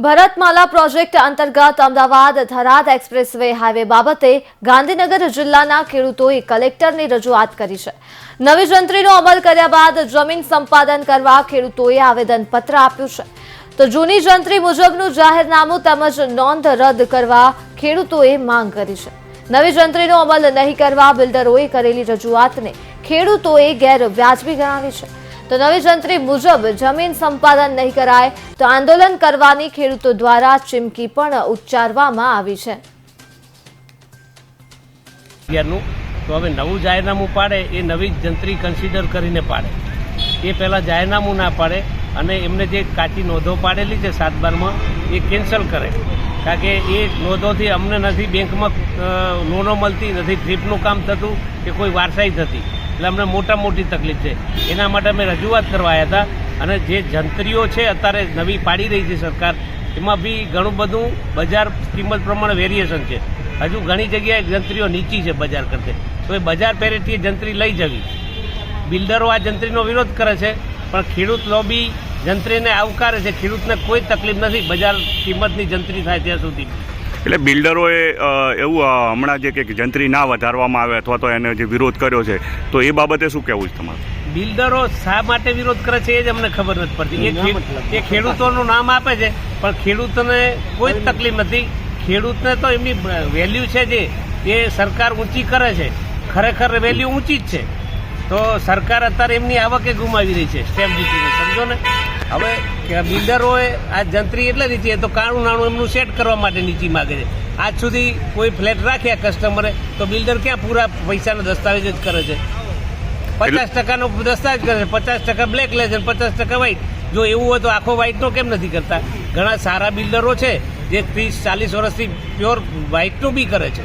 ભરતમાલા project અંતર્ગત Ahmedabad Tharad expressway highway બાબતે ગાંધીનગર જિલ્લાના ખેડૂતોએ કલેક્ટરની રજૂઆત કરી છે। નવી જંત્રીનો અમલ કર્યા બાદ જમીન સંપાદન કરવા ખેડૂતોએ આવેદનપત્ર આપ્યું છે, તો જૂની જંત્રી મુજબનું જાહેરનામું તેમજ નોંધ રદ કરવા ખેડૂતોએ માંગ કરી છે। નવી જંત્રીનો અમલ નહીં કરવા બિલ્ડરોએ કરેલી રજૂઆતને ખેડૂતોએ ગેરવ્યાજબી ગણાવી છે, તો નવી જંત્રી મુજબ જમીન સંપાદન નહીં કરાય તો આંદોલન કરવાની ખેડૂતો દ્વારા ચીમકી પણ ઉચ્ચારવામાં આવી છે। તો હવે નવું જાહેરનામું પાડે એ નવી જંત્રી કન્સિડર કરીને પાડે, એ પહેલાં જાહેરનામું ના પાડે અને એમને જે કાચી નોંધો પાડેલી છે 7/12માં એ કેન્સલ કરે, કારણ કે એ નોંધોથી અમને નથી બેંકમાં લોનો મળતી, નથી ડ્રીપનું કામ થતું કે કોઈ વારસાઈ થતી, એટલે અમને મોટી તકલીફ છે। એના માટે અમે રજૂઆત કરવા આવ્યા હતા અને જે જંત્રીઓ છે અત્યારે નવી પાડી રહી છે સરકાર, એમાં બી ઘણું બધું બજાર કિંમત પ્રમાણે વેરિએશન છે। હજુ ઘણી જગ્યાએ જંત્રીઓ નીચી છે બજાર કરતે, તો એ બજાર પેરેથી જંત્રી લઈ જવી। બિલ્ડરો આ જંત્રીનો વિરોધ કરે છે, પણ ખેડૂત લોબી જંત્રીને આવકારે છે। ખેડૂતને કોઈ તકલીફ નથી બજાર કિંમતની જંત્રી થાય ત્યાં સુધી। એટલે બિલ્ડરોએ એવું હમણાં જે કે જંત્રી ના વધારવામાં આવે અથવા તો એને જે વિરોધ કર્યો છે, તો એ બાબતે શું કહેવું છે તમારું? બિલ્ડરો શા માટે વિરોધ કરે છે એ જ અમને ખબર નથી પડતી। એ ખેડૂતોનું નામ આપે છે, પણ ખેડૂતોને કોઈ જ તકલીફ નથી। ખેડૂતને તો એમની વેલ્યુ છે જે એ સરકાર ઊંચી કરે છે, ખરેખર વેલ્યુ ઊંચી જ છે, તો સરકાર અત્યારે એમની આવકે ગુમાવી રહી છે સ્ટેમ્પ ડ્યુટીની, સમજો ને। હવે બિલ્ડરોએ આ જંત્રી એટલે નીચી તો કાણું નાણું એમનું સેટ કરવા માટે નીચી માગે છે। આજ સુધી કોઈ ફ્લેટ રાખ્યા કસ્ટમરે તો બિલ્ડર ક્યાં પૂરા પૈસાનો દસ્તાવેજ જ કરે છે? 50%નો દસ્તાવેજ કરે છે, 50% બ્લેક લે છે, 50% વ્હાઇટ। જો એવું હોય તો આખો વ્હાઇટનો કેમ નથી કરતા? ઘણા સારા બિલ્ડરો છે જે 30-40 વર્ષથી પ્યોર વ્હાઇટનું બી કરે છે।